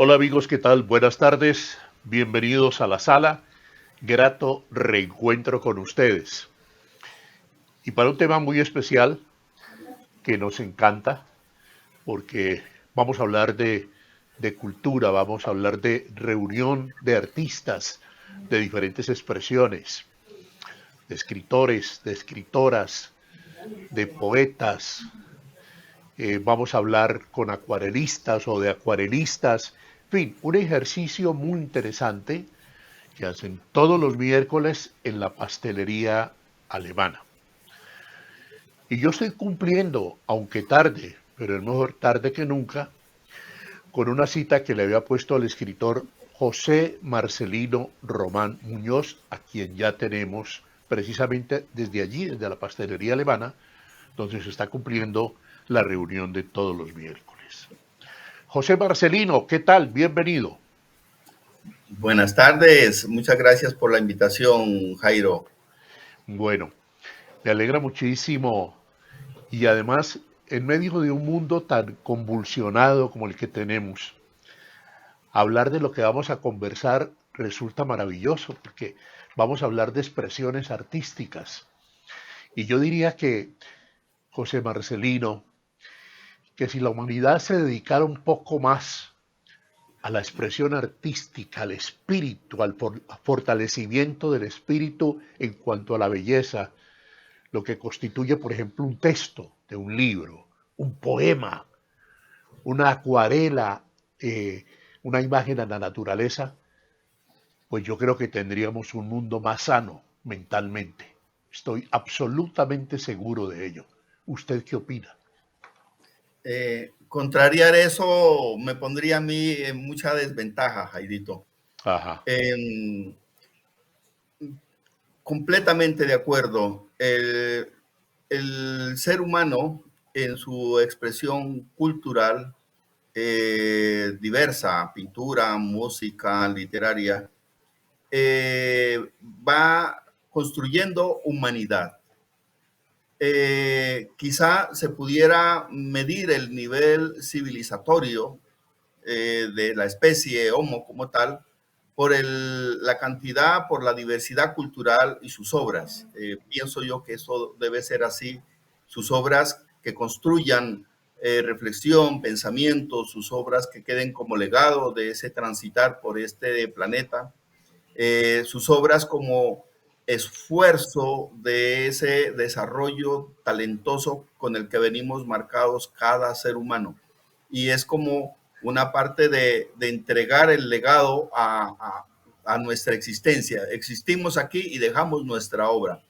Hola amigos, ¿qué tal? Buenas tardes, bienvenidos a la sala. Grato reencuentro con ustedes. Y para un tema muy especial que nos encanta, porque vamos a hablar de cultura, vamos a hablar de reunión de artistas de diferentes expresiones, de escritores, de escritoras, de poetas. Vamos a hablar con acuarelistas o de acuarelistas. En fin, un ejercicio muy interesante que hacen todos los miércoles en la pastelería alemana. Y yo estoy cumpliendo, aunque tarde, pero es mejor tarde que nunca, con una cita que le había puesto al escritor José Marcelino Román Muñoz, a quien ya tenemos precisamente desde allí, desde la pastelería alemana, donde se está cumpliendo la reunión de todos los miércoles. José Marcelino, ¿qué tal? Bienvenido. Buenas tardes, muchas gracias por la invitación, Jairo. Bueno, me alegra muchísimo. Y además, en medio de un mundo tan convulsionado como el que tenemos, hablar de lo que vamos a conversar resulta maravilloso, porque vamos a hablar de expresiones artísticas. Y yo diría que, José Marcelino, que si la humanidad se dedicara un poco más a la expresión artística, al espíritu, al fortalecimiento del espíritu en cuanto a la belleza, lo que constituye, por ejemplo, un texto de un libro, un poema, una acuarela, eh, una imagen a la naturaleza, pues yo creo que tendríamos un mundo más sano mentalmente. Estoy absolutamente seguro de ello. ¿Usted qué opina? Contrariar eso me pondría a mí en mucha desventaja, Jairito. Ajá. Eh, Completamente de acuerdo. El ser humano en su expresión cultural diversa, pintura, música, literaria, va construyendo humanidad. Quizá se pudiera medir el nivel civilizatorio de la especie Homo como tal por la cantidad, por la diversidad cultural y sus obras. Pienso yo que eso debe ser así. Sus obras que construyan reflexión, pensamiento, sus obras que queden como legado de ese transitar por este planeta, sus obras como esfuerzo de ese desarrollo talentoso con el que venimos marcados cada ser humano. Y es como una parte de entregar el legado a nuestra existencia. Existimos aquí y dejamos nuestra obra.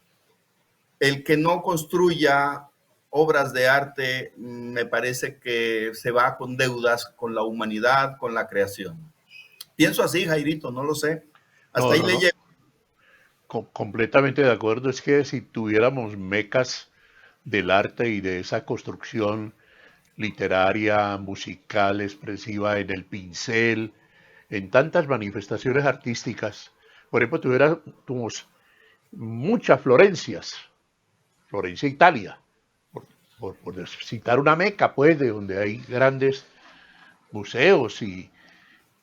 El que no construya obras de arte me parece que se va con deudas con la humanidad, con la creación. Pienso así, Jairito, no lo sé. Hasta No, ahí no, le no. llego. Completamente de acuerdo. Es que si tuviéramos mecas del arte y de esa construcción literaria, musical, expresiva en el pincel, en tantas manifestaciones artísticas, por ejemplo, tuviéramos muchas Florencias, Florencia, Italia, por, por citar una meca, pues, de donde hay grandes museos y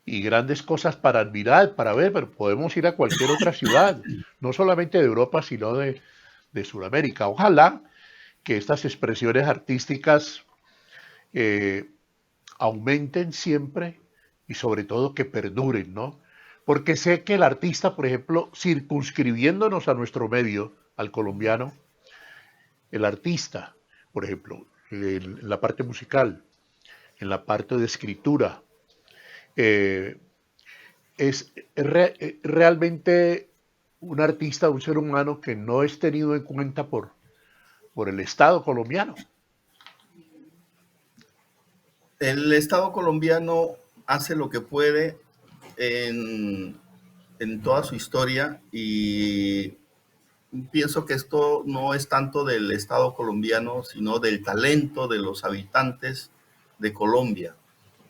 grandes cosas para admirar, para ver, pero podemos ir a cualquier otra ciudad, no solamente de Europa, sino de Sudamérica. Ojalá que estas expresiones artísticas eh, aumenten siempre y sobre todo que perduren, ¿no? Porque sé que el artista, por ejemplo, circunscribiéndonos a nuestro medio, al colombiano, el artista, por ejemplo, en la parte musical, en la parte de escritura, eh, realmente un artista, un ser humano que no es tenido en cuenta por el Estado colombiano. El Estado colombiano hace lo que puede en, en toda su historia y pienso que esto no es tanto del Estado colombiano, sino del talento de los habitantes de Colombia.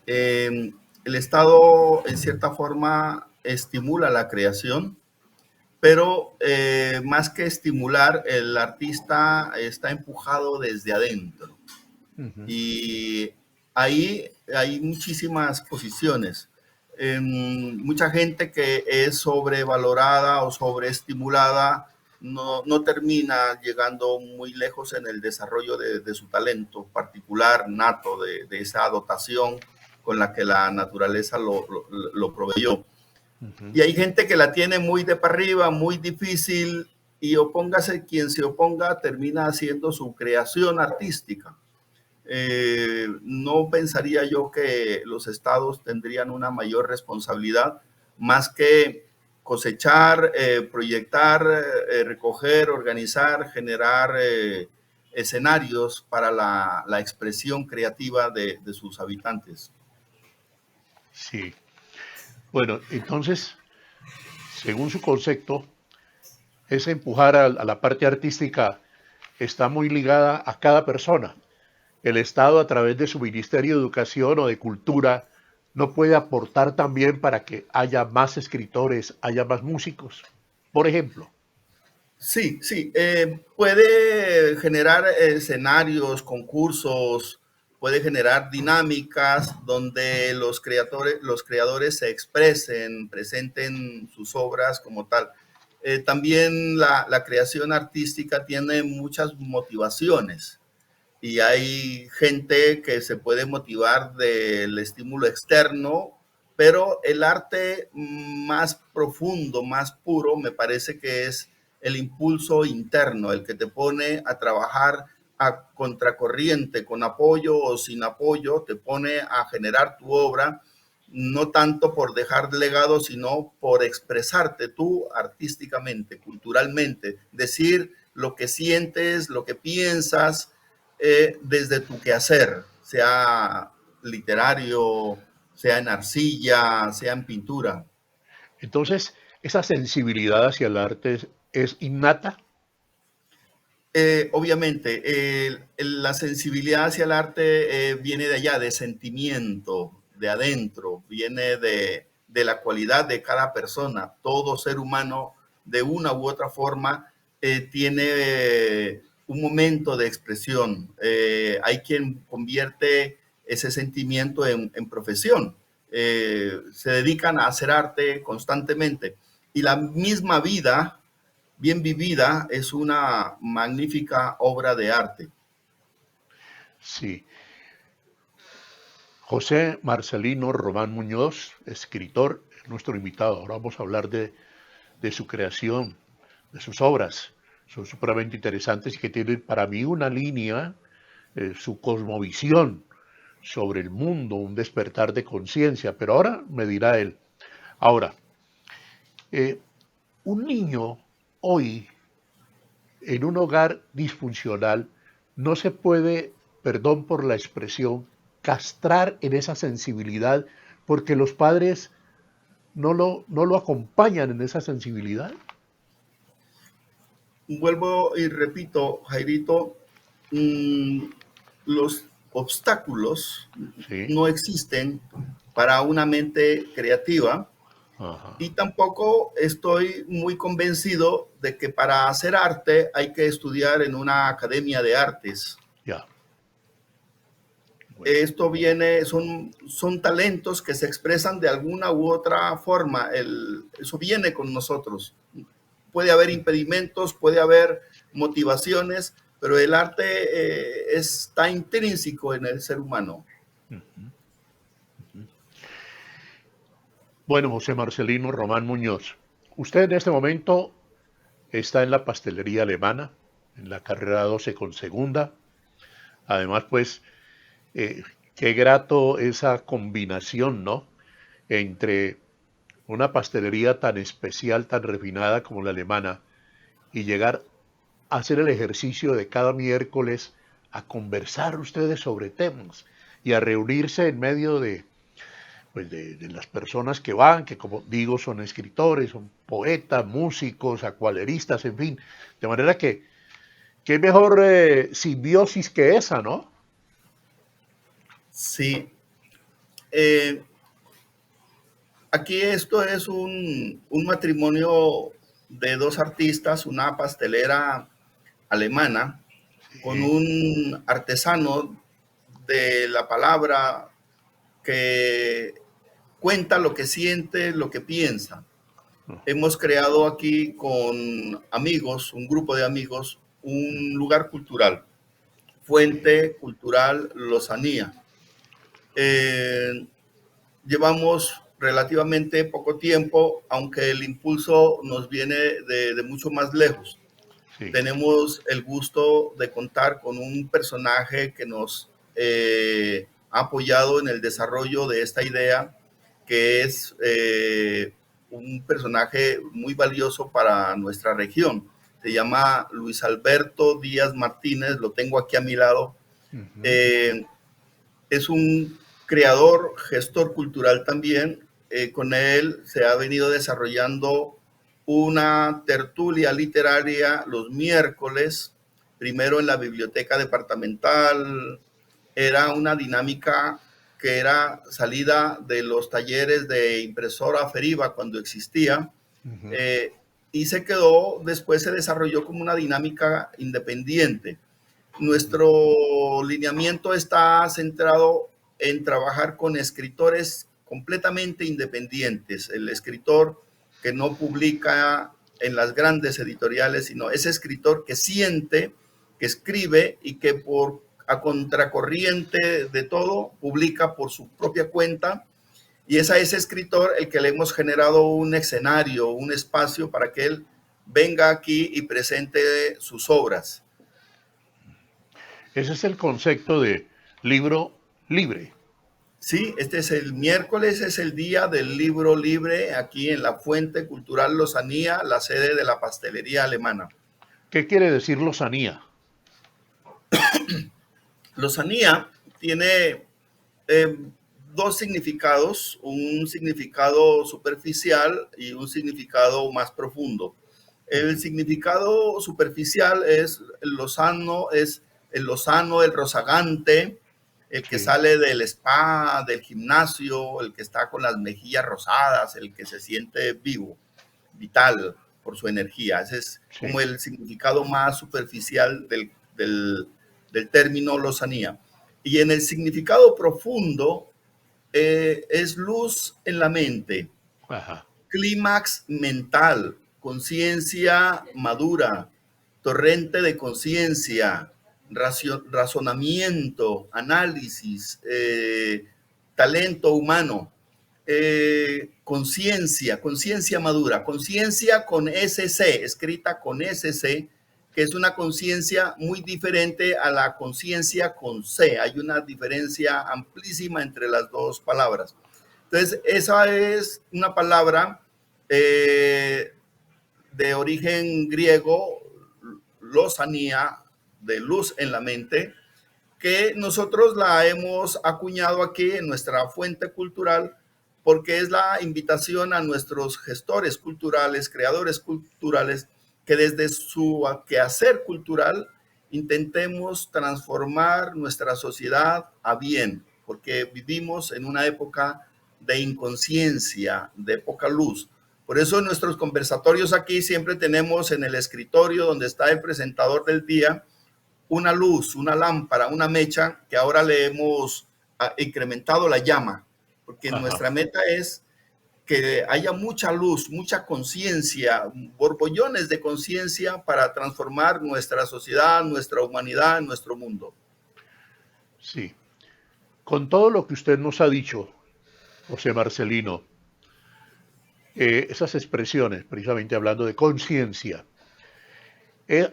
El Estado, en cierta forma, estimula la creación, pero más que estimular, el artista está empujado desde adentro. Uh -huh. Y ahí hay muchísimas posiciones. Mucha gente que es sobrevalorada o sobreestimulada no termina llegando muy lejos en el desarrollo de su talento particular, nato, de esa dotación con la que la naturaleza lo proveyó. Ujú. Y hay gente que la tiene muy de para arriba, muy difícil, y opóngase quien se oponga, termina haciendo su creación artística. No pensaría yo que los estados tendrían una mayor responsabilidad más que cosechar, proyectar, recoger, organizar, generar escenarios para la expresión creativa de sus habitantes. Sí. Bueno, entonces, según su concepto, ese empujar a la parte artística está muy ligada a cada persona. El Estado, a través de su Ministerio de Educación o de Cultura, no puede aportar también para que haya más escritores, haya más músicos. Por ejemplo, Sí, sí, puede generar escenarios, concursos, puede generar dinámicas donde los creadores se expresen, presenten sus obras como tal. También la creación artística tiene muchas motivaciones y hay gente que se puede motivar del estímulo externo, pero el arte más profundo, más puro, me parece que es el impulso interno, el que te pone a trabajar a contracorriente, con apoyo o sin apoyo, te pone a generar tu obra, no tanto por dejar legado, sino por expresarte tú artísticamente, culturalmente, decir lo que sientes, lo que piensas, desde tu quehacer, sea literario, sea en arcilla, sea en pintura. entonces, esa sensibilidad hacia el arte es innata. Obviamente, la sensibilidad hacia el arte viene de allá, de sentimiento, de adentro, viene de la cualidad de cada persona. Todo ser humano, de una u otra forma, tiene un momento de expresión. Hay quien convierte ese sentimiento en profesión. Se dedican a hacer arte constantemente. Y la misma vida bien vivida es una magnífica obra de arte. Sí. José Marcelino Román Muñoz, escritor, es nuestro invitado. Ahora vamos a hablar de su creación, de sus obras. Son supremamente interesantes y que tienen para mí una línea, su cosmovisión sobre el mundo, un despertar de conciencia. Pero ahora me dirá él. Ahora, eh, un niño hoy en un hogar disfuncional no se puede, perdón por la expresión, castrar en esa sensibilidad porque los padres no lo acompañan en esa sensibilidad. Vuelvo y repito, Jairito, mmm, los obstáculos Sí. no existen para una mente creativa Ajá. y tampoco estoy muy convencido de que para hacer arte hay que estudiar en una academia de artes. Ya. Bueno. Esto viene, son talentos que se expresan de alguna u otra forma. Eso viene con nosotros. Puede haber impedimentos, puede haber motivaciones, pero el arte está intrínseco en el ser humano. Bueno, José Marcelino Román Muñoz, usted en este momento está en la pastelería alemana, en la carrera 12 con segunda. Además, pues, eh, qué grato esa combinación, ¿no? Entre una pastelería tan especial, tan refinada como la alemana, y llegar a hacer el ejercicio de cada miércoles a conversar ustedes sobre temas y a reunirse en medio de las personas que van, que como digo son escritores, son poetas, músicos, acuarelistas, en fin. De manera que, qué mejor simbiosis que esa, ¿no? Sí. Eh, Aquí esto es un matrimonio de dos artistas, una pastelera alemana con Sí. un artesano de la palabra que cuenta lo que siente, lo que piensa. Hemos creado aquí con amigos, un grupo de amigos, un lugar cultural, Fuente Cultural Lozanía. Llevamos relativamente poco tiempo, aunque el impulso nos viene de mucho más lejos. Sí. Tenemos el gusto de contar con un personaje que nos ha apoyado en el desarrollo de esta idea, que es un personaje muy valioso para nuestra región. Se llama Luis Alberto Díaz Martínez, lo tengo aquí a mi lado. Es un creador, gestor cultural también. Con él se ha venido desarrollando una tertulia literaria los miércoles, primero en la biblioteca departamental. Era una dinámica que era salida de los talleres de impresora Feriva cuando existía, y se quedó, después se desarrolló como una dinámica independiente. Nuestro lineamiento está centrado en trabajar con escritores completamente independientes. El escritor que no publica en las grandes editoriales, sino ese escritor que siente, que escribe y que a contracorriente de todo publica por su propia cuenta. Y es a ese escritor el que le hemos generado un escenario, un espacio para que él venga aquí y presente sus obras. Ese es el concepto de libro libre. Sí, este es el miércoles, es el día del libro libre aquí en la Fuente Cultural Lozanía, la sede de la pastelería alemana. ¿Qué quiere decir Lozanía? Lozanía tiene dos significados, un significado superficial y un significado más profundo. El significado superficial es el lozano, el rozagante, el que sale del spa, del gimnasio, el que está con las mejillas rosadas, el que se siente vivo, vital por su energía. Ese es como el significado más superficial del término lozanía. Y en el significado profundo es luz en la mente, clímax mental, conciencia madura, torrente de conciencia, razonamiento, análisis, talento humano, conciencia madura, conciencia con SC, escrita con SC, que es una conciencia muy diferente a la conciencia con C. Hay una diferencia amplísima entre las dos palabras. Entonces, esa es una palabra de origen griego, lozanía, de luz en la mente, que nosotros la hemos acuñado aquí en nuestra fuente cultural porque es la invitación a nuestros gestores culturales, creadores culturales, que desde su quehacer cultural intentemos transformar nuestra sociedad a bien, porque vivimos en una época de inconsciencia, de poca luz. Por eso en nuestros conversatorios aquí siempre tenemos en el escritorio donde está el presentador del día una luz, una lámpara, una mecha, que ahora le hemos incrementado la llama, porque nuestra meta es que haya mucha luz, mucha conciencia, borbollones de conciencia para transformar nuestra sociedad, nuestra humanidad, nuestro mundo. Sí. Con todo lo que usted nos ha dicho, José Marcelino, esas expresiones, precisamente hablando de conciencia,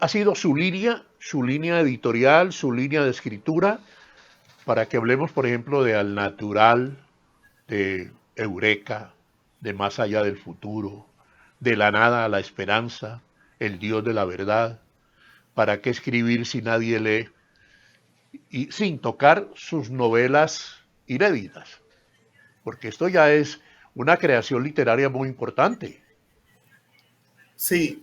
ha sido su línea editorial, su línea de escritura, para que hablemos, por ejemplo, de Al Natural, de Eureka, de Más allá del futuro, de la nada a la esperanza, el Dios de la verdad. ¿Para qué escribir si nadie lee? Y sin tocar sus novelas inéditas, porque esto ya es una creación literaria muy importante. Sí.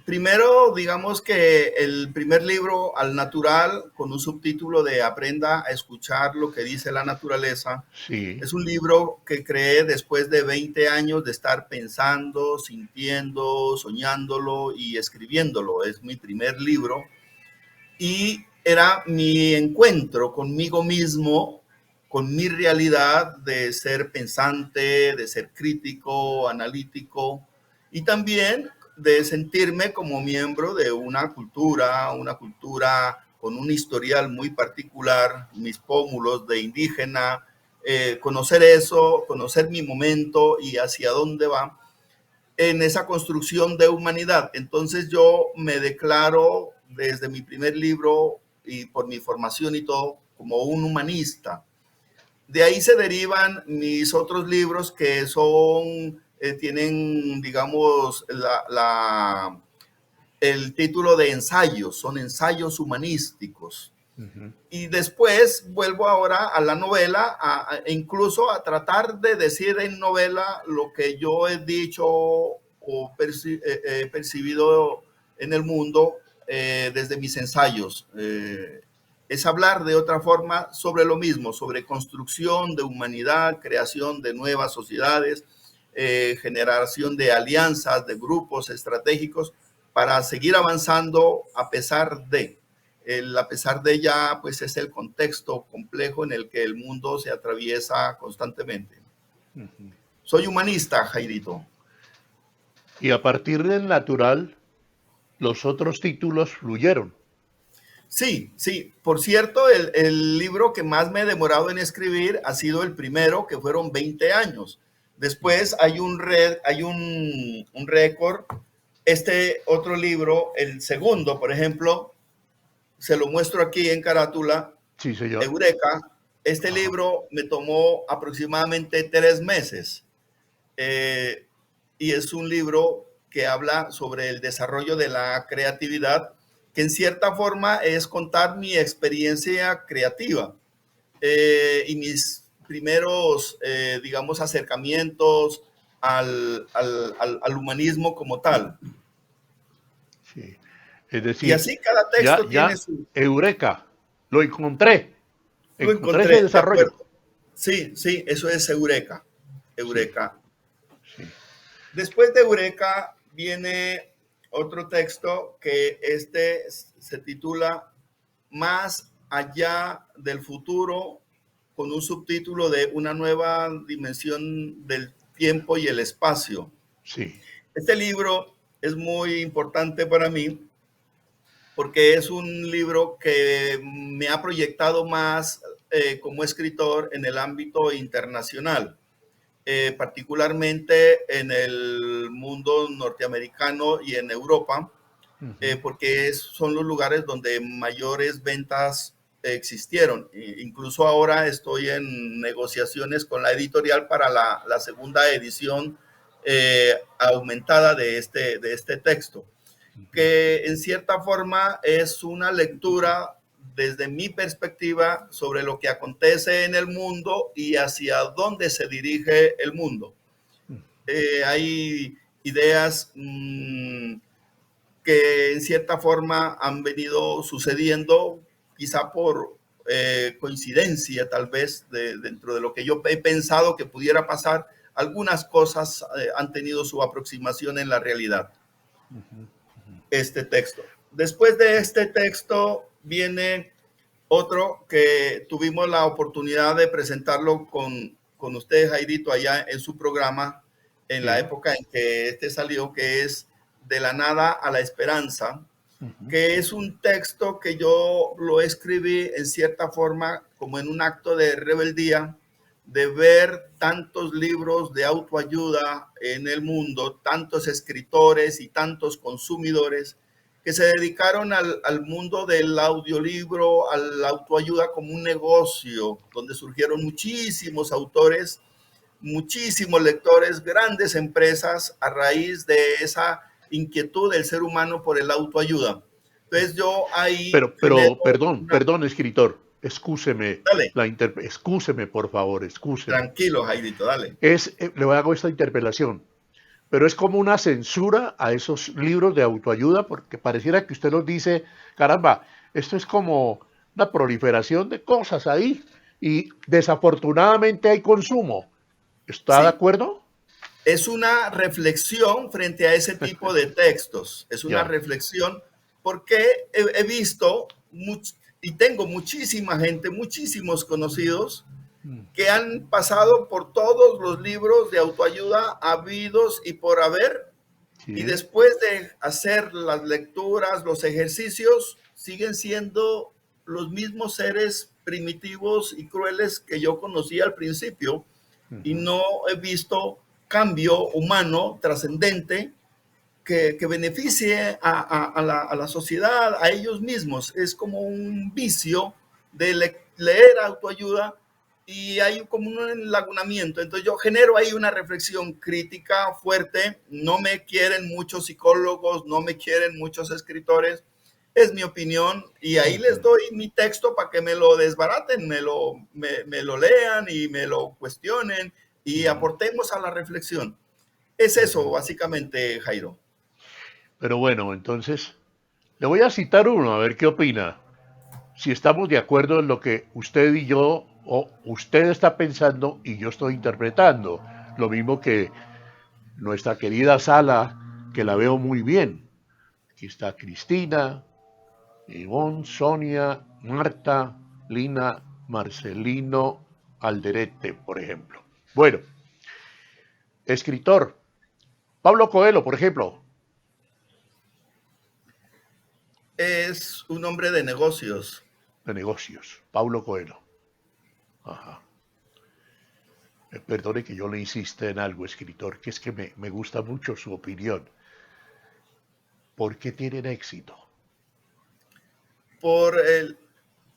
Primero, digamos que el primer libro, Al Natural, con un subtítulo de Aprenda a escuchar lo que dice la naturaleza, es un libro que creé después de 20 años de estar pensando, sintiendo, soñándolo y escribiéndolo. Es mi primer libro y era mi encuentro conmigo mismo con mi realidad de ser pensante, de ser crítico, analítico y también de sentirme como miembro de una cultura con un historial muy particular, mis pómulos de indígena, conocer eso, conocer mi momento y hacia dónde va en esa construcción de humanidad. Entonces yo me declaro desde mi primer libro y por mi formación y todo como un humanista. De ahí se derivan mis otros libros que son, tienen, digamos, el título de ensayos, son ensayos humanísticos. Y después vuelvo ahora a la novela, e incluso a tratar de decir en novela lo que yo he dicho o percibido en el mundo desde mis ensayos. Es hablar de otra forma sobre lo mismo, sobre construcción de humanidad, creación de nuevas sociedades, generación de alianzas, de grupos estratégicos para seguir avanzando a pesar de. A pesar de ella, pues es el contexto complejo en el que el mundo se atraviesa constantemente. Soy humanista, Jairito. Y a partir del natural, los otros títulos fluyeron. Sí, sí. Por cierto, el libro que más me he demorado en escribir ha sido el primero, que fueron 20 años. Después hay un récord. Este otro libro, el segundo, por ejemplo, se lo muestro aquí en carátula, Sí, señor. Eureka. Este libro me tomó aproximadamente 3 meses y es un libro que habla sobre el desarrollo de la creatividad, que en cierta forma es contar mi experiencia creativa y mis primeros, digamos, acercamientos al humanismo como tal. Sí. Es Y decir, así cada texto tiene su... Eureka, lo encontré. Lo Encontré encontré, ese de desarrollo. acuerdo. Sí, sí, eso es Eureka. Eureka. Sí, sí. Después de Eureka viene otro texto que se titula Más allá del futuro, con un subtítulo de Una nueva dimensión del tiempo y el espacio. Sí. Este libro es muy importante para mí porque es un libro que me ha proyectado más como escritor en el ámbito internacional. Particularmente en el mundo norteamericano y en Europa, porque son los lugares donde mayores ventas existieron. Incluso ahora estoy en negociaciones con la editorial para la segunda edición aumentada de este texto, que en cierta forma es una lectura desde mi perspectiva sobre lo que acontece en el mundo y hacia dónde se dirige el mundo. Hay ideas que en cierta forma han venido sucediendo, quizá por coincidencia tal vez dentro de lo que yo he pensado que pudiera pasar. Algunas cosas han tenido su aproximación en la realidad. Este texto. Después de este texto viene otro que tuvimos la oportunidad de presentarlo con usted, Jairito, allá en su programa, en la época en que este salió, que es De la nada a la esperanza, que es un texto que yo lo escribí en cierta forma como en un acto de rebeldía, de ver tantos libros de autoayuda en el mundo, tantos escritores y tantos consumidores que se dedicaron al mundo del audiolibro, a la autoayuda como un negocio, donde surgieron muchísimos autores, muchísimos lectores, grandes empresas a raíz de esa inquietud del ser humano por el autoayuda. Entonces yo ahí Pero perdón, escritor, excúseme, Dale. excúseme, por favor, excúseme. Tranquilo, Jairito, dale. Le hago esta interpelación, pero es como una censura a esos libros de autoayuda, porque pareciera que usted nos dice, caramba, esto es como una proliferación de cosas ahí, y desafortunadamente hay consumo. ¿Está de Sí. acuerdo? Es una reflexión frente a ese tipo de textos. Es una Ya. reflexión porque he visto y tengo muchísima gente, muchísimos conocidos que han pasado por todos los libros de autoayuda habidos y por haber, y Sí. después de hacer las lecturas, los ejercicios, siguen siendo los mismos seres primitivos y crueles que yo conocí al principio, y Ujú. no he visto cambio humano trascendente que beneficie a la sociedad, a ellos mismos. Es como un vicio de leer autoayuda y hay como un enlagunamiento. Entonces yo genero ahí una reflexión crítica fuerte. No me quieren muchos psicólogos, no me quieren muchos escritores. Es mi opinión y ahí les Ujú. doy mi texto para que me lo desbaraten, me lo lean y me lo cuestionen y Ujú. aportemos a la reflexión. Es eso, Ujú. básicamente, Jairo. Pero bueno, entonces le voy a citar uno a ver qué opina. Si estamos de acuerdo en lo que usted y yo, o usted está pensando y yo estoy interpretando. Lo mismo que nuestra querida Sala, que la veo muy bien. Aquí está Cristina, Ivonne, Sonia, Marta, Lina, Marcelino, Alderete, por ejemplo. Bueno, escritor. Pablo Coelho, por ejemplo, Es un hombre de negocios. de negocios. Pablo Coelho. Ajá. Perdone que yo le insista en algo, escritor, que es que me gusta mucho su opinión. ¿Por qué tienen éxito? Por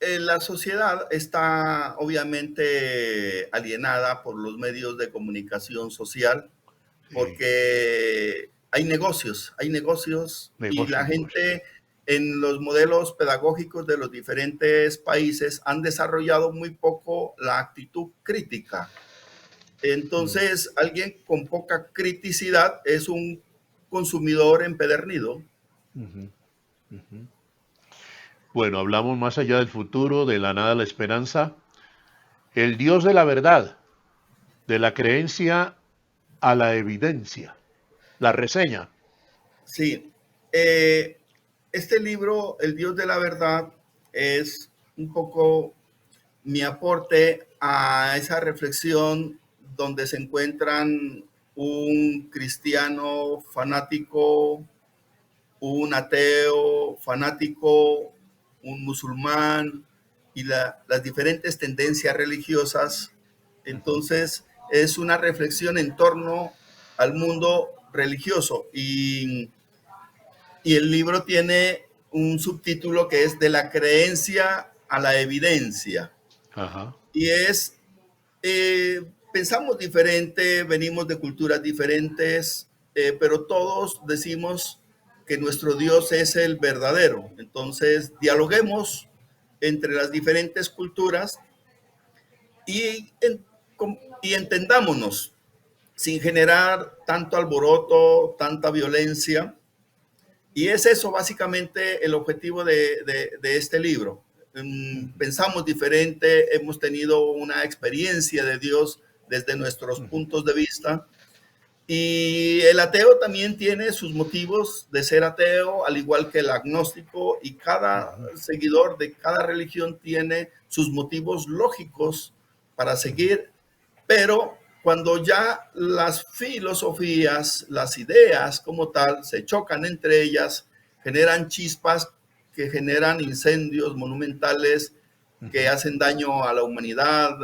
la sociedad está obviamente alienada por los medios de comunicación social, Sí, porque hay negocios y la negocios, negocios. gente en los modelos pedagógicos de los diferentes países han desarrollado muy poco la actitud crítica. Mm, Entonces, alguien con poca criticidad es un consumidor empedernido. ujú, ujú. Bueno, hablamos más allá del futuro, de la nada a la esperanza. El Dios de la verdad, de la creencia a la evidencia. La reseña. Sí, este libro, El Dios de la Verdad, es un poco mi aporte a esa reflexión donde se encuentran un cristiano fanático, un ateo fanático, un musulmán y las diferentes tendencias religiosas. Ujú, Entonces, es una reflexión en torno al mundo religioso y el libro tiene un subtítulo que es De la creencia a la evidencia. ajá. Y es, pensamos diferente, venimos de culturas diferentes, pero todos decimos que nuestro Dios es el verdadero. Entonces, dialoguemos entre las diferentes culturas y, en, y entendámonos sin generar tanto alboroto, tanta violencia. Y es eso básicamente el objetivo de este libro. Pensamos diferente, hemos tenido una experiencia de Dios desde nuestros Ujú, puntos de vista. Y el ateo también tiene sus motivos de ser ateo, al igual que el agnóstico, y cada ujú, seguidor de cada religión tiene sus motivos lógicos para ujú, seguir, pero cuando ya las filosofías, las ideas como tal, se chocan entre ellas, generan chispas que generan incendios monumentales que ujú, hacen daño a la humanidad,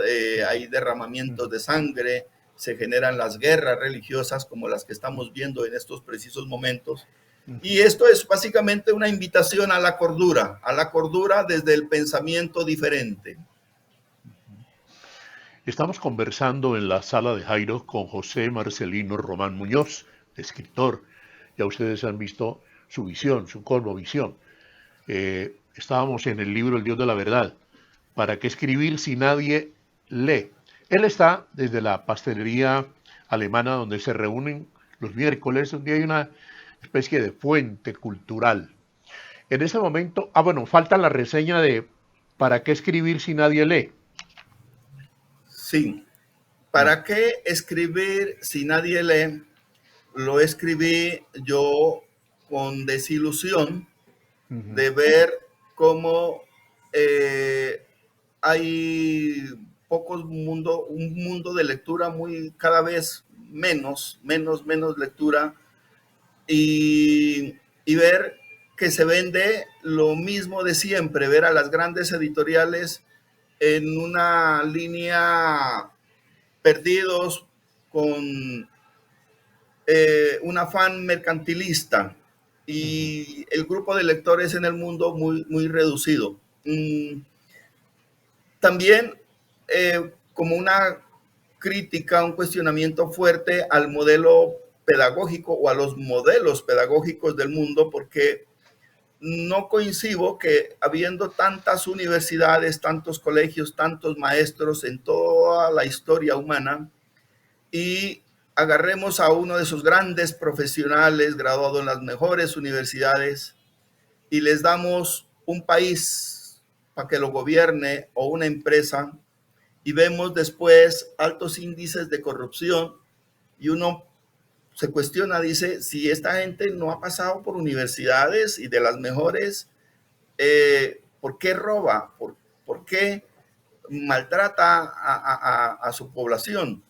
hay derramamientos ujú, de sangre, se generan las guerras religiosas como las que estamos viendo en estos precisos momentos. ujú. Y esto es básicamente una invitación a la cordura desde el pensamiento diferente. Estamos conversando en la sala de Jairo con José Marcelino Román Muñoz, escritor. Ya ustedes han visto su visión, su cosmovisión. Estábamos en el libro El Dios de la Verdad. ¿Para qué escribir si nadie lee? Él está desde la pastelería alemana donde se reúnen los miércoles, donde hay una especie de fuente cultural. En ese momento, bueno, falta la reseña de ¿para qué escribir si nadie lee? Sí, Mm, ¿para qué escribir si nadie lee? Lo escribí yo con desilusión ujú, de ver cómo eh, hay un mundo de lectura muy cada vez menos lectura y ver que se vende lo mismo de siempre, ver a las grandes editoriales en una línea perdidos con un afán mercantilista y el grupo de lectores en el mundo muy reducido. También como una crítica, un cuestionamiento fuerte al modelo pedagógico o a los modelos pedagógicos del mundo, porque no coincido que habiendo tantas universidades, tantos colegios, tantos maestros en toda la historia humana y agarremos a uno de esos grandes profesionales graduados en las mejores universidades y les damos un país para que lo gobierne o una empresa y vemos después altos índices de corrupción y uno se cuestiona, dice, si esta gente no ha pasado por universidades y de las mejores, ¿por qué roba? ¿Por qué maltrata a su población?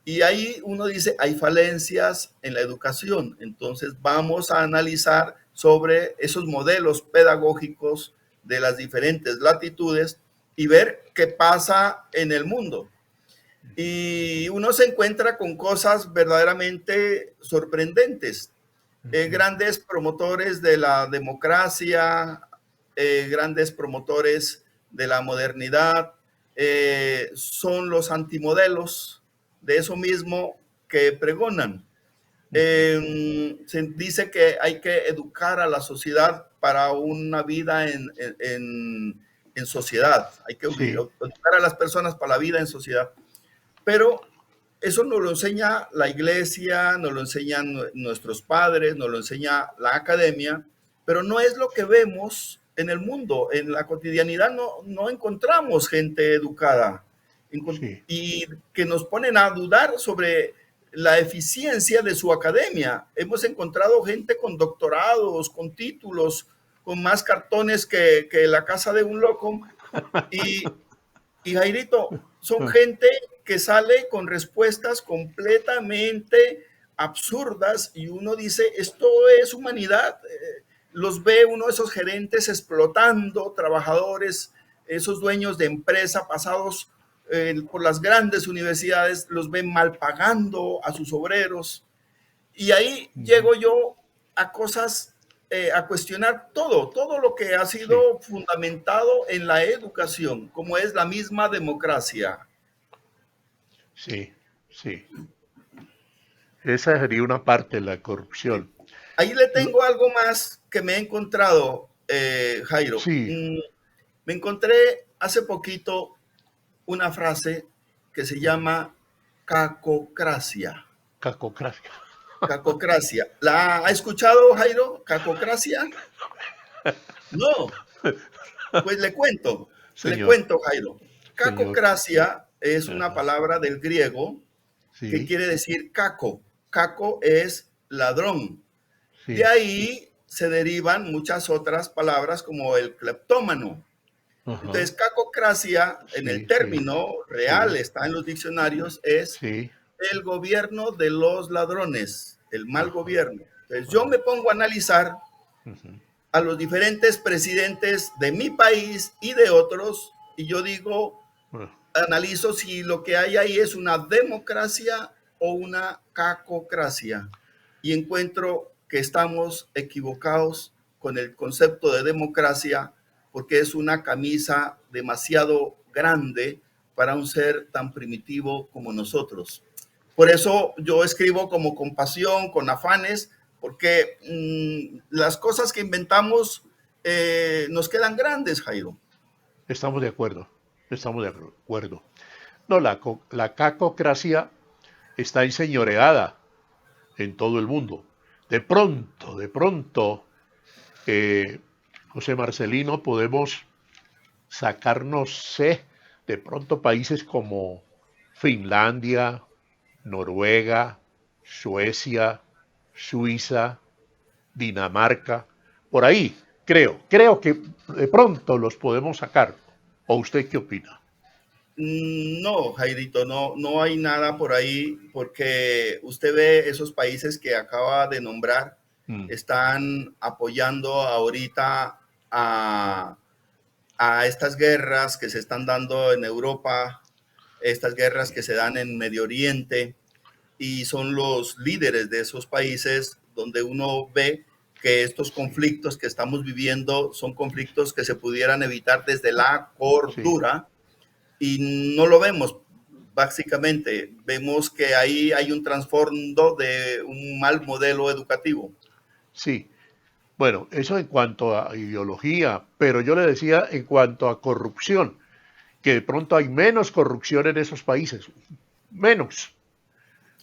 Y ahí uno dice, hay falencias en la educación. Entonces vamos a analizar sobre esos modelos pedagógicos de las diferentes latitudes y ver qué pasa en el mundo. Y uno se encuentra con cosas verdaderamente sorprendentes. Grandes promotores de la democracia, grandes promotores de la modernidad, son los antimodelos de eso mismo que pregonan. Se dice que hay que educar a la sociedad para una vida en sociedad. Hay que educar a las personas para la vida en sociedad. Pero eso nos lo enseña la iglesia, nos lo enseñan nuestros padres, nos lo enseña la academia, pero no es lo que vemos en el mundo. En la cotidianidad no encontramos gente educada y que nos ponen a dudar sobre la eficiencia de su academia. Hemos encontrado gente con doctorados, con títulos, con más cartones que la casa de un loco. Y Jairito, son gente que sale con respuestas completamente absurdas y uno dice, esto es humanidad. Los ve uno de esos gerentes explotando trabajadores, esos dueños de empresa pasados por las grandes universidades, los ven mal pagando a sus obreros. Y ahí llego yo a cosas, a cuestionar todo lo que ha sido fundamentado en la educación, como es la misma democracia. Sí. Esa sería una parte de la corrupción. Ahí le tengo algo más que me he encontrado, Jairo. Me encontré hace poquito una frase que se llama cacocracia. Cacocracia. ¿La ha escuchado, Jairo? ¿Cacocracia? No. Pues le cuento, Jairo. Cacocracia es una palabra del griego que quiere decir caco. Caco es ladrón. De ahí se derivan muchas otras palabras como el cleptómano. Entonces, cacocracia, en el término real, está en los diccionarios, es el gobierno de los ladrones, el mal gobierno. Entonces, yo me pongo a analizar a los diferentes presidentes de mi país y de otros, y yo digo, analizo si lo que hay ahí es una democracia o una cacocracia, y encuentro que estamos equivocados con el concepto de democracia, porque es una camisa demasiado grande para un ser tan primitivo como nosotros. Por eso yo escribo como con pasión, con afanes, porque las cosas que inventamos nos quedan grandes, Jairo. Estamos de acuerdo. No, la cacocracia está enseñoreada en todo el mundo. De pronto, José Marcelino, podemos sacarnos, de pronto países como Finlandia, Noruega, Suecia, Suiza, Dinamarca, por ahí, creo que de pronto los podemos sacar. ¿O usted qué opina? No, Jairito, no hay nada por ahí, porque usted ve esos países que acaba de nombrar, Mm, están apoyando ahorita a, a estas guerras que se están dando en Europa, estas guerras que se dan en Medio Oriente, y son los líderes de esos países donde uno ve que estos sí, conflictos que estamos viviendo son conflictos que se pudieran evitar desde la sí, cordura, y no lo vemos. Básicamente, vemos que ahí hay un trasfondo de un mal modelo educativo. sí. Bueno, eso en cuanto a ideología, pero yo le decía en cuanto a corrupción, que de pronto hay menos corrupción en esos países, menos.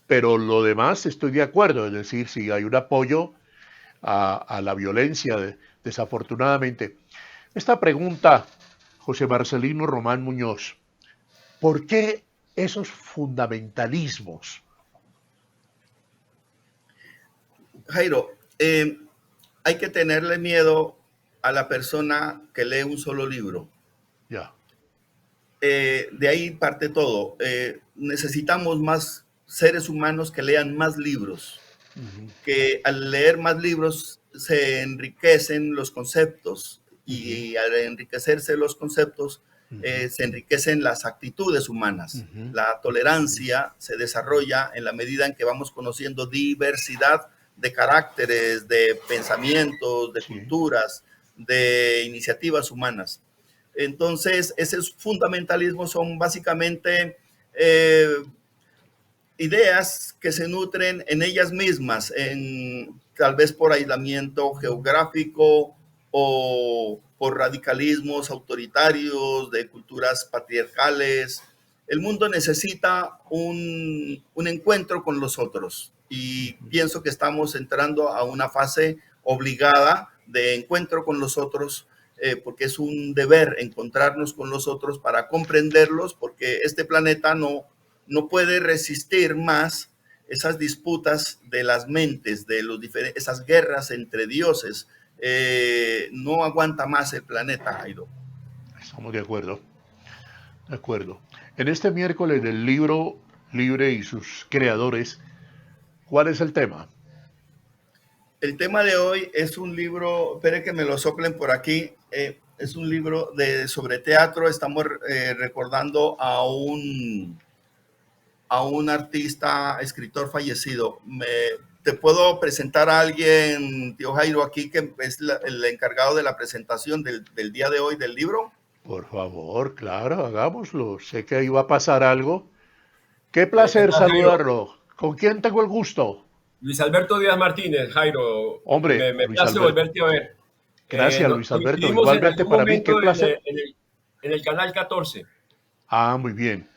Pero lo demás estoy de acuerdo, es decir, si hay un apoyo a la violencia, desafortunadamente. Esta pregunta, José Marcelino Román Muñoz, ¿por qué esos fundamentalismos? Jairo, hay que tenerle miedo a la persona que lee un solo libro. Ya, De ahí parte todo. Necesitamos más seres humanos que lean más libros, ujú, que al leer más libros se enriquecen los conceptos, ujú, y al enriquecerse los conceptos ujú, se enriquecen las actitudes humanas. ujú, La tolerancia se desarrolla en la medida en que vamos conociendo diversidad de caracteres, de pensamientos, de sí, culturas, de iniciativas humanas. Entonces, esos fundamentalismos son básicamente eh, ideas que se nutren en ellas mismas, tal vez por aislamiento geográfico o por radicalismos autoritarios de culturas patriarcales. El mundo necesita un encuentro con los otros, y pienso que estamos entrando a una fase obligada de encuentro con los otros, porque es un deber encontrarnos con los otros para comprenderlos, porque este planeta no puede resistir más esas disputas de las mentes, de esas guerras entre dioses. No aguanta más el planeta, Jairo. estamos de acuerdo, de acuerdo. En este miércoles del libro libre y sus creadores, ¿cuál es el tema? El tema de hoy es un libro, espere que me lo soplen por aquí, es un libro sobre teatro. Estamos recordando a un artista, escritor fallecido. ¿Te puedo presentar a alguien, tío Jairo, aquí, que es el encargado de la presentación del día de hoy del libro? Por favor, claro, hagámoslo. Sé que ahí va a pasar algo. Qué ¿Qué placer tal, Jairo? saludarlo. ¿Con quién tengo el gusto? Luis Alberto Díaz Martínez, Jairo, Hombre, me Luis place Alberto. volverte a ver. Gracias, Luis Alberto. Coincidimos en Igualmente algún para mí, qué momento placer. en el canal 14. Ah, muy bien.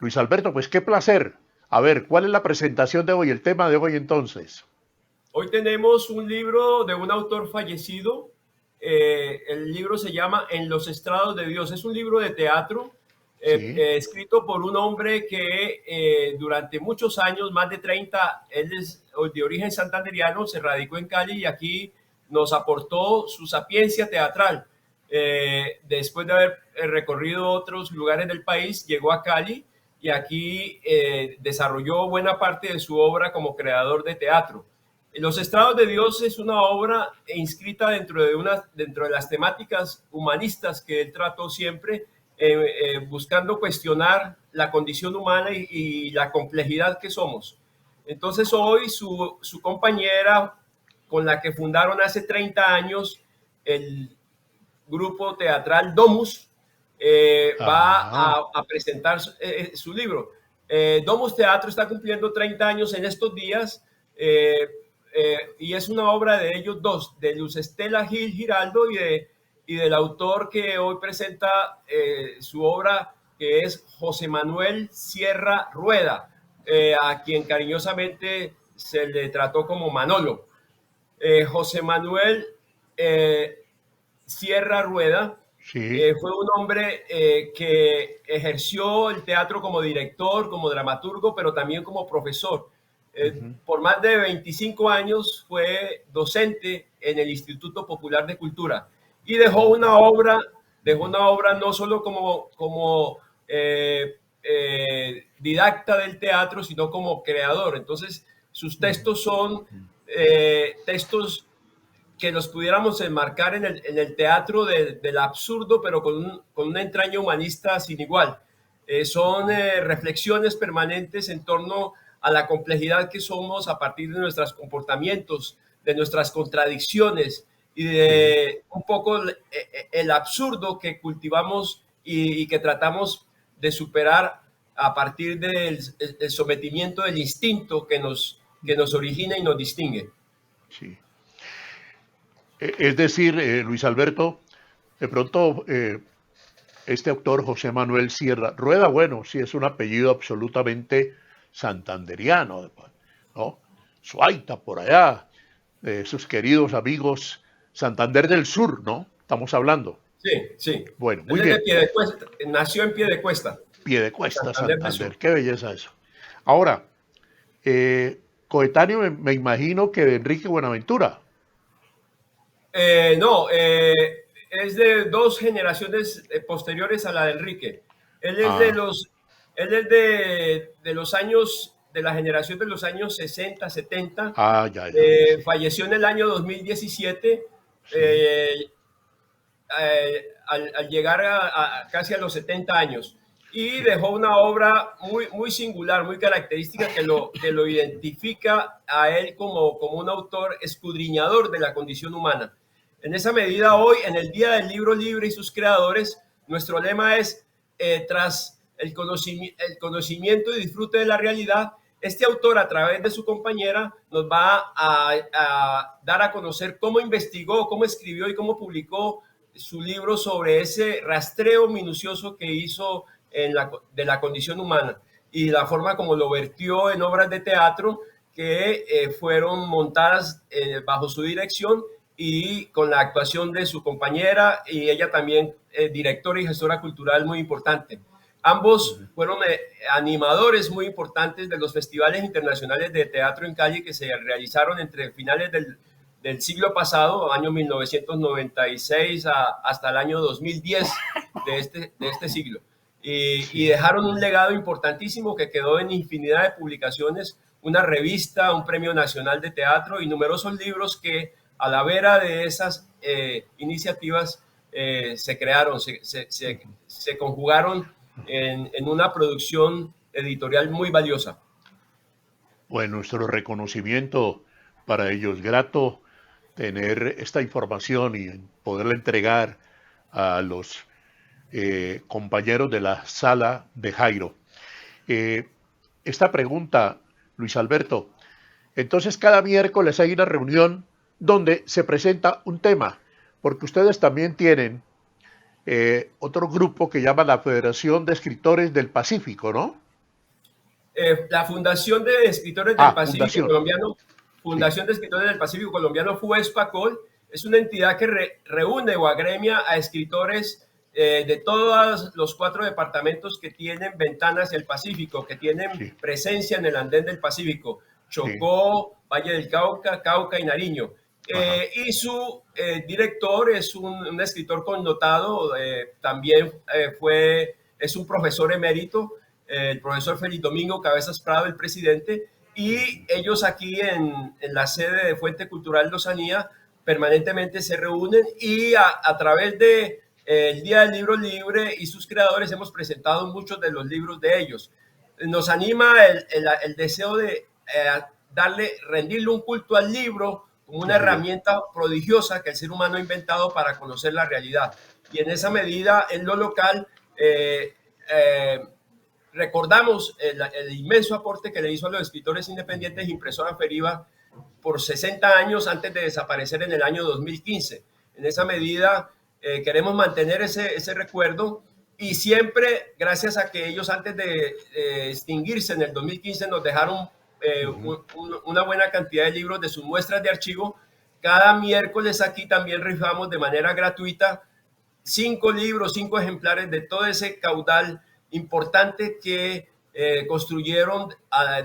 Luis Alberto, pues qué placer. A ver, ¿cuál es la presentación de hoy, el tema de hoy entonces? Hoy tenemos un libro de un autor fallecido. El libro se llama En los estrados de Dios. Es un libro de teatro Sí, escrito por un hombre que durante muchos años, más de 30, él es de origen santanderiano, se radicó en Cali y aquí nos aportó su sapiencia teatral. Después de haber recorrido otros lugares del país, llegó a Cali y aquí desarrolló buena parte de su obra como creador de teatro. Los estrados de Dios es una obra inscrita dentro de las temáticas humanistas que él trató siempre, buscando cuestionar la condición humana y la complejidad que somos. Entonces hoy su compañera, con la que fundaron hace 30 años el grupo teatral Domus, va ah, a presentar su libro. Domus Teatro está cumpliendo 30 años en estos días, y es una obra de ellos dos, de Luz Estela Gil Giraldo y del autor que hoy presenta su obra, que es José Manuel Sierra Rueda, a quien cariñosamente se le trató como Manolo. José Manuel Sierra Rueda sí, fue un hombre que ejerció el teatro como director, como dramaturgo, pero también como profesor. ujú, Por más de 25 años fue docente en el Instituto Popular de Cultura y oh, dejó una obra no solo como didacta del teatro, sino como creador. Entonces, sus textos son textos que los pudiéramos enmarcar en el teatro del absurdo, pero con una entraña humanista sin igual. Son reflexiones permanentes en torno a la complejidad que somos a partir de nuestros comportamientos, de nuestras contradicciones y de un poco el absurdo que cultivamos y que tratamos de superar a partir del sometimiento del instinto que nos origina y nos distingue. Sí. Es decir, Luis Alberto, de pronto este autor José Manuel Sierra Rueda, bueno, sí es un apellido absolutamente santanderiano, ¿no? Suaita por allá, de sus queridos amigos Santander del Sur, ¿no? Estamos hablando. Sí, sí. Bueno, muy Él es bien. de Piedecuesta, nació en Piedecuesta. Piedecuesta, Santander Santander, qué belleza eso. Ahora, coetáneo me imagino que de Enrique Buenaventura. No, es de dos generaciones posteriores a la de Enrique. Él es de Ah, los, él es de los años, de la generación de los años 60, 70. ya, sí, Falleció en el año 2017, sí, al llegar casi a los 70 años. Y dejó una obra muy, muy singular, muy característica que lo identifica a él como un autor escudriñador de la condición humana. En esa medida, hoy, en el Día del Libro Libre y sus creadores, nuestro lema es, tras el conocimiento y disfrute de la realidad, este autor, a través de su compañera, nos va a dar a conocer cómo investigó, cómo escribió y cómo publicó su libro sobre ese rastreo minucioso que hizo de la condición humana y la forma como lo vertió en obras de teatro que fueron montadas bajo su dirección y con la actuación de su compañera y ella también directora y gestora cultural muy importante. Ambos fueron animadores muy importantes de los festivales internacionales de teatro en Cali que se realizaron entre finales del siglo pasado, año 1996 hasta el año 2010 de este siglo. Y sí. dejaron un legado importantísimo que quedó en infinidad de publicaciones, una revista, un premio nacional de teatro y numerosos libros que a la vera de esas iniciativas se crearon, se conjugaron en una producción editorial muy valiosa. Bueno, nuestro reconocimiento para ellos. Grato tener esta información y poderla entregar a los compañeros de la sala de Jairo. Eh, esta pregunta, Luis Alberto, entonces cada miércoles hay una reunión donde se presenta un tema, porque ustedes también tienen otro grupo que llama la Federación de Escritores del Pacífico, ¿no? La Fundación de Escritores del Pacífico Fundación, Colombiano, sí, Fundación de Escritores del Pacífico Colombiano, FUESPACOL, es una entidad que reúne o agremia a escritores de todos los 4 departamentos que tienen ventanas hacia el Pacífico, que tienen sí, presencia en el andén del Pacífico, sí, Chocó, Valle del Cauca, Cauca y Nariño. ajá, Y su director es un escritor connotado, también es un profesor emérito, el profesor Félix Domingo Cabezas Prado, el presidente, y ellos aquí en la sede de Fuente Cultural Lozanía permanentemente se reúnen y a través de el Día del Libro Libre y sus creadores hemos presentado muchos de los libros de ellos. Nos anima el deseo de rendirle un culto al libro como una así es. herramienta prodigiosa que el ser humano ha inventado para conocer la realidad. Y en esa medida, en lo local, recordamos el inmenso aporte que le hizo a los escritores independientes Impresora Feriva por 60 años antes de desaparecer en el año 2015. En esa medida, queremos mantener ese recuerdo y siempre, gracias a que ellos antes de extinguirse en el 2015 nos dejaron una buena cantidad de libros de sus muestras de archivo, cada miércoles aquí también rifamos de manera gratuita 5 libros, 5 ejemplares de todo ese caudal importante que construyeron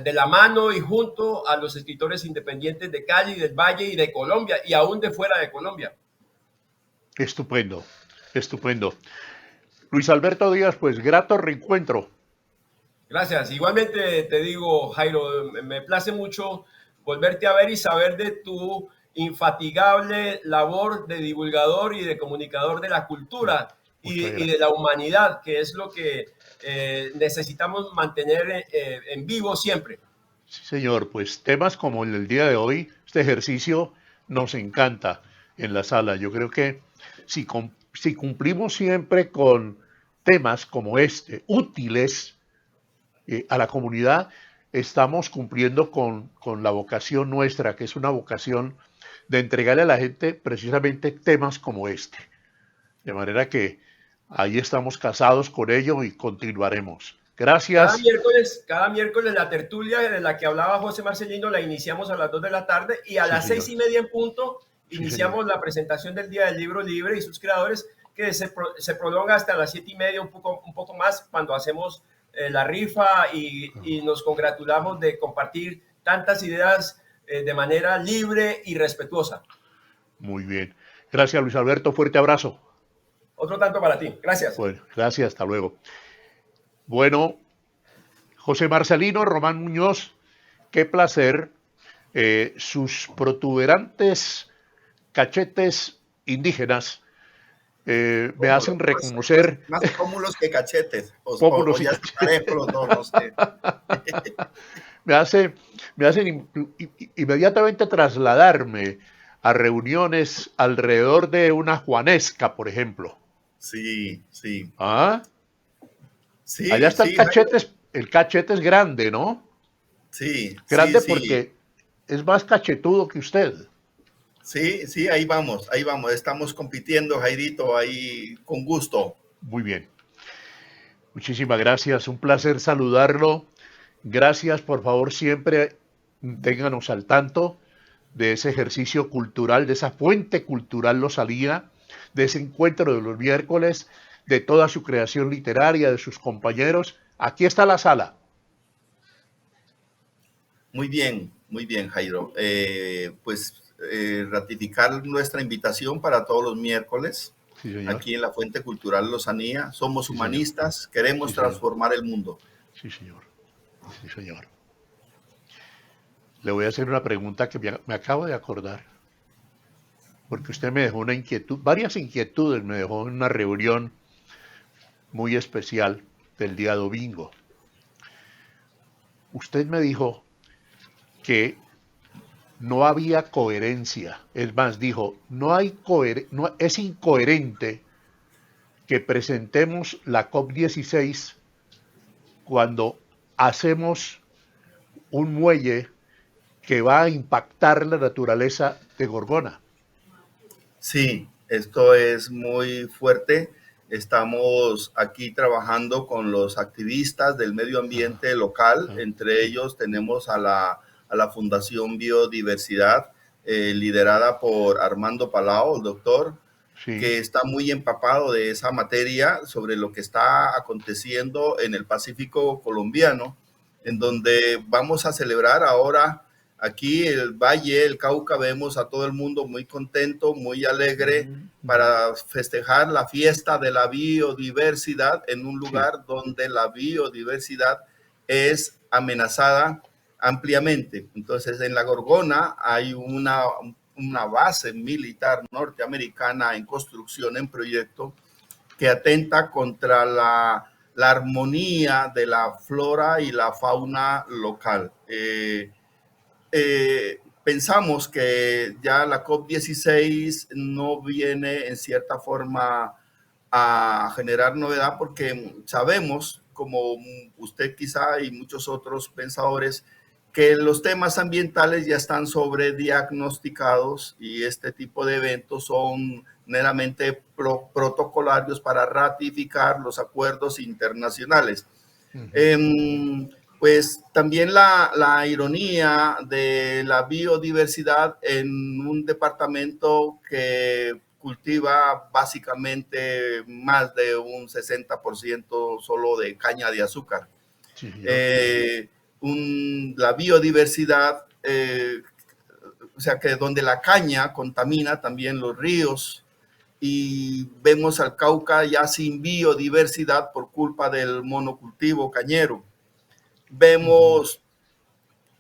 de la mano y junto a los escritores independientes de Cali, del Valle y de Colombia y aún de fuera de Colombia. Estupendo, estupendo. Luis Alberto Díaz, pues grato reencuentro. Gracias. Igualmente te digo, Jairo, me place mucho volverte a ver y saber de tu infatigable labor de divulgador y de comunicador de la cultura Muchas y de gracias. la humanidad, que es lo que necesitamos mantener en vivo siempre. Sí, señor, pues temas como el del día de hoy, este ejercicio nos encanta en la sala. Yo creo que si cumplimos siempre con temas como este, útiles a la comunidad, estamos cumpliendo con la vocación nuestra, que es una vocación de entregarle a la gente precisamente temas como este. De manera que ahí estamos casados con ello y continuaremos. Gracias. Cada miércoles la tertulia de la que hablaba José Marcelino la iniciamos a las 2 de la tarde y a Sí, las señor. 6:30 en punto Sí, señor. iniciamos la presentación del Día del Libro Libre y sus creadores que se prolonga hasta las 7:30, un poco más cuando hacemos la rifa y nos congratulamos de compartir tantas ideas de manera libre y respetuosa. Muy bien. Gracias, Luis Alberto. Fuerte abrazo. Otro tanto para ti. Gracias. Bueno, gracias. Hasta luego. Bueno, José Marcelino Román Muñoz, qué placer. Sus protuberantes cachetes indígenas me hacen Pómulos, reconocer más pómulos que cachetes, o pómulos y ya está cachetes. parejo los dos, no sé. Me hace, me hacen inmediatamente trasladarme a reuniones alrededor de una juanesca, por ejemplo. Sí, sí, ¿Ah? Allá sí, está sí, Jairo. el cachete es grande, ¿no? Sí, sí, Grande sí, porque es más cachetudo que usted. sí, sí, ahí vamos, estamos compitiendo, Jairito, ahí con gusto. Muy bien. Muchísimas gracias. Un placer saludarlo. Gracias, por favor, siempre ténganos al tanto de ese ejercicio cultural, de esa fuente cultural Losalía, de ese encuentro de los miércoles, de toda su creación literaria, de sus compañeros. Aquí está la sala. Muy bien, Jairo. Ratificar nuestra invitación para todos los miércoles Sí, señor. aquí en la Fuente Cultural Lozanía. Somos Sí, señor. humanistas, Sí, queremos señor. transformar el mundo. Sí, señor. Sí, señor. Le voy a hacer una pregunta que me acabo de acordar, porque usted me dejó una inquietud, varias inquietudes me dejó en una reunión muy especial del día domingo. Usted me dijo que no había coherencia. Es más, dijo, no, es incoherente que presentemos la COP16 cuando hacemos un muelle que va a impactar la naturaleza de Gorgona. Sí, esto es muy fuerte. Estamos aquí trabajando con los activistas del medio Ajá, ambiente local. ajá, Entre sí, ellos tenemos a la Fundación Biodiversidad, liderada por Armando Palao, el doctor, sí, que está muy empapado de esa materia sobre lo que está aconteciendo en el Pacífico colombiano, en donde vamos a celebrar ahora aquí el Valle, el Cauca, vemos a todo el mundo muy contento, muy alegre para festejar la fiesta de la biodiversidad en un sí, lugar donde la biodiversidad es amenazada ampliamente. Entonces, en la Gorgona hay una base militar norteamericana en construcción, en proyecto, que atenta contra la armonía de la flora y la fauna local. Pensamos que ya la COP16 no viene en cierta forma a generar novedad porque sabemos, como usted quizá y muchos otros pensadores, que los temas ambientales ya están sobrediagnosticados y este tipo de eventos son meramente protocolarios para ratificar los acuerdos internacionales. Pues también la ironía de la biodiversidad en un departamento que cultiva básicamente más de un 60% solo de caña de azúcar. sí, señor. Eh, la biodiversidad, o sea que donde la caña contamina también los ríos, y vemos al Cauca ya sin biodiversidad por culpa del monocultivo cañero. Vemos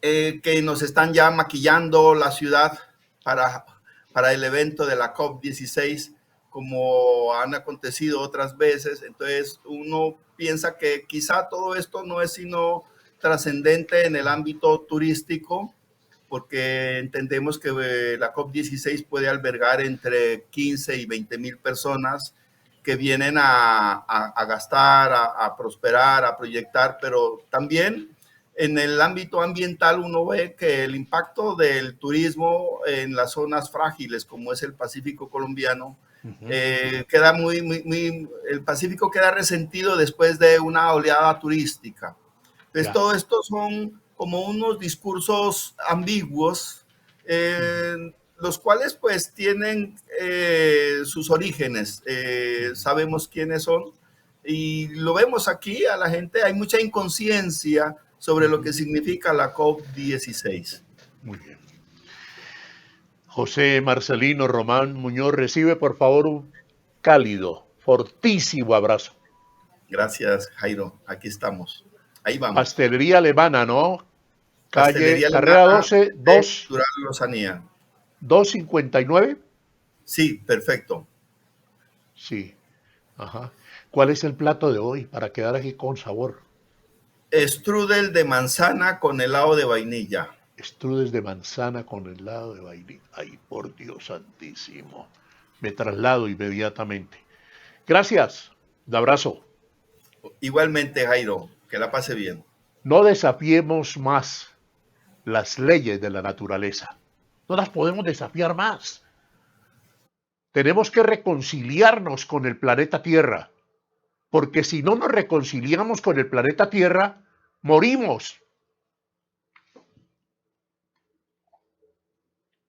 que nos están ya maquillando la ciudad para el evento de la COP16, como han acontecido otras veces. Entonces uno piensa que quizá todo esto no es sino trascendente en el ámbito turístico, porque entendemos que la COP16 puede albergar entre 15 y 20,000 personas que vienen a gastar, a prosperar, a proyectar, pero también en el ámbito ambiental uno ve que el impacto del turismo en las zonas frágiles, como es el Pacífico colombiano, queda el Pacífico queda resentido después de una oleada turística. Entonces, todo esto son como unos discursos ambiguos, los cuales pues tienen sus orígenes, sabemos quiénes son, y lo vemos aquí a la gente, hay mucha inconsciencia sobre lo que significa la COP16. Muy bien. José Marcelino Román Muñoz, recibe por favor un cálido, fortísimo abrazo. Gracias, Jairo. Aquí estamos. Ahí vamos. Pastelería Alemana, ¿no? Pastelería Carrera Alemana 12, 2. Dural Lozanía. 259. Sí, perfecto. Sí. Ajá. ¿Cuál es el plato de hoy para quedar aquí con sabor? Strudel de manzana con helado de vainilla. Strudel de manzana con helado de vainilla. Ay, por Dios santísimo. Me traslado inmediatamente. Gracias. Un abrazo. Igualmente, Jairo. Que la pase bien. No desafiemos más las leyes de la naturaleza. No las podemos desafiar más. Tenemos que reconciliarnos con el planeta Tierra, porque si no nos reconciliamos con el planeta Tierra, morimos.